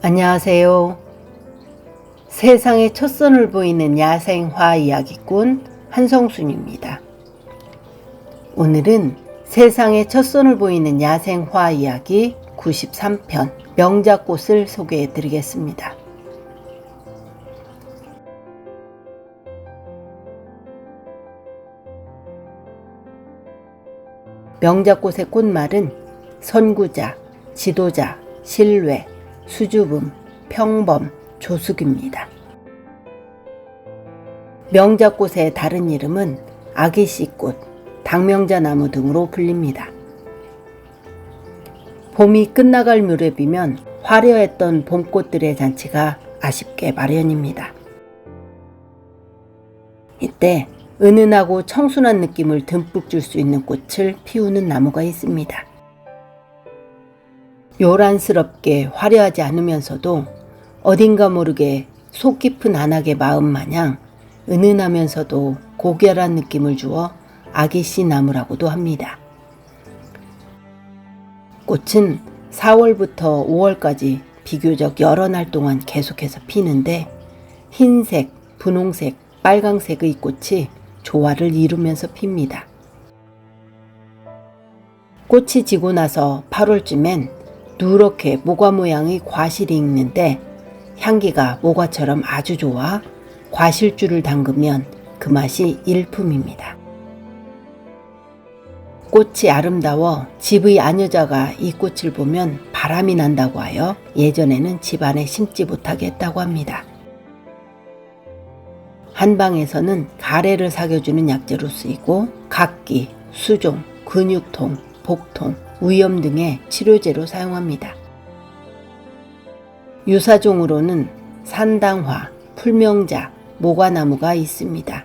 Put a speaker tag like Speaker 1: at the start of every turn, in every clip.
Speaker 1: 안녕하세요. 세상의 첫 선을 보이는 야생화 이야기꾼 한성순입니다. 오늘은 세상의 첫 선을 보이는 야생화 이야기 93편 명작꽃을 소개해 드리겠습니다. 명작꽃의 꽃말은 선구자, 지도자, 신뢰, 수줍음, 평범, 조숙입니다. 명작꽃의 다른 이름은 아기씨꽃, 당명자나무 등으로 불립니다. 봄이 끝나갈 무렵이면 화려했던 봄꽃들의 잔치가 아쉽게 마련입니다. 이때 은은하고 청순한 느낌을 듬뿍 줄 수 있는 꽃을 피우는 나무가 있습니다. 요란스럽게 화려하지 않으면서도 어딘가 모르게 속 깊은 안악의 마음 마냥 은은하면서도 고결한 느낌을 주어 아기씨 나무라고도 합니다. 꽃은 4월부터 5월까지 비교적 여러 날 동안 계속해서 피는데 흰색, 분홍색, 빨강색의 꽃이 조화를 이루면서 핍니다. 꽃이 지고 나서 8월쯤엔 누렇게 모과 모양의 과실이 익는데 향기가 모과처럼 아주 좋아 과실주를 담그면 그 맛이 일품입니다. 꽃이 아름다워 집의 아녀자가 이 꽃을 보면 바람이 난다고 하여 예전에는 집안에 심지 못하게 했다고 합니다. 한방에서는 가래를 사겨주는 약재로 쓰이고 각기, 수종, 근육통, 복통, 위염 등의 치료제로 사용합니다. 유사종으로는 산당화, 풀명자, 모과나무가 있습니다.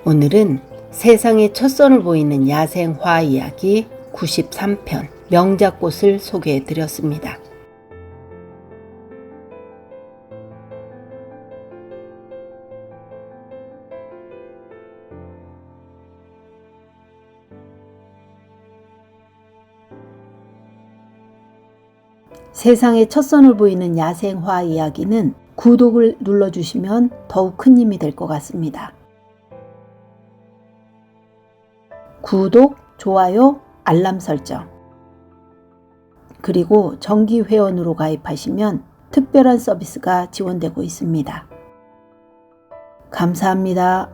Speaker 1: 오늘은 세상의 첫 선을 보이는 야생화 이야기 93편 명작꽃을 소개해 드렸습니다. 세상의 첫 선을 보이는 야생화 이야기는 구독을 눌러주시면 더욱 큰 힘이 될 것 같습니다. 구독, 좋아요, 알람 설정 그리고 정기 회원으로 가입하시면 특별한 서비스가 지원되고 있습니다. 감사합니다.